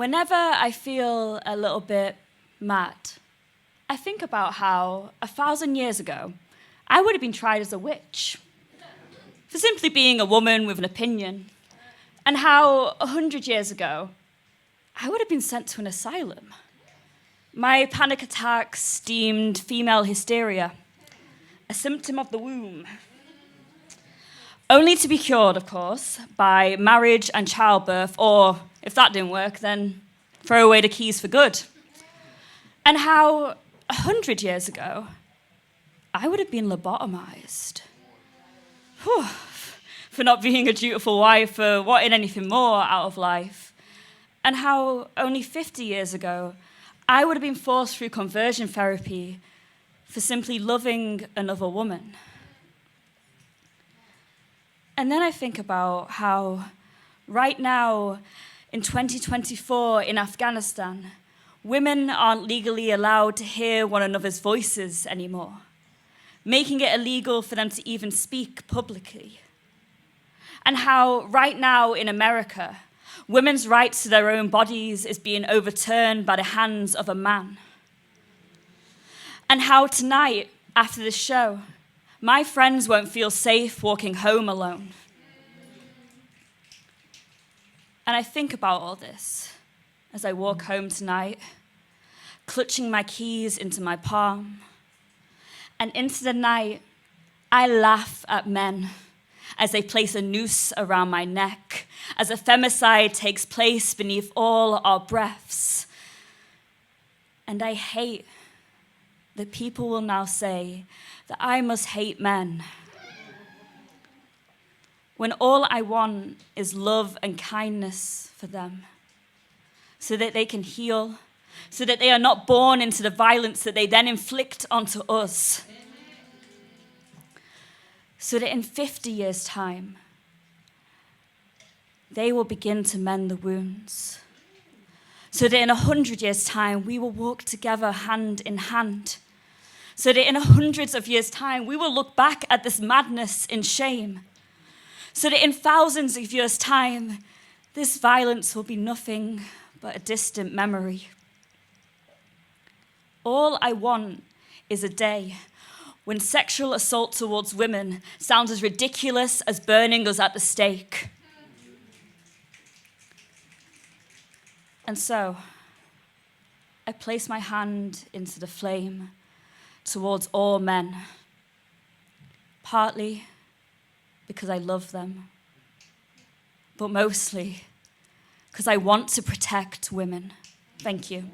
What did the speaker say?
Whenever I feel a little bit mad, I think about how 1,000 years ago, I would have been tried as a witch for simply being a woman with an opinion, and how 100 years ago, I would have been sent to an asylum. My panic attacks deemed female hysteria, a symptom of the womb. Only to be cured, of course, by marriage and childbirth, or if that didn't work, then throw away the keys for good. And how 100 years ago, I would have been lobotomized. Whew. For not being a dutiful wife, for wanting anything more out of life. And how only 50 years ago, I would have been forced through conversion therapy for simply loving another woman. And then I think about how right now, in 2024 in Afghanistan, women aren't legally allowed to hear one another's voices anymore, making it illegal for them to even speak publicly. And how right now in America, women's rights to their own bodies is being overturned by the hands of a man. And how tonight, after this show, my friends won't feel safe walking home alone. And I think about all this as I walk home tonight, clutching my keys into my palm. And into the night, I laugh at men as they place a noose around my neck, as a femicide takes place beneath all our breaths. And I hate that people will now say that I must hate men, when all I want is love and kindness for them, so that they can heal, so that they are not born into the violence that they then inflict onto us. So that in 50 years' time, they will begin to mend the wounds. So that in 100 years' time, we will walk together hand in hand. So that in hundreds of years' time, we will look back at this madness in shame. So that in thousands of years' time, this violence will be nothing but a distant memory. All I want is a day when sexual assault towards women sounds as ridiculous as burning us at the stake. And so, I place my hand into the flame towards all men, partly because I love them, but mostly because I want to protect women. Thank you.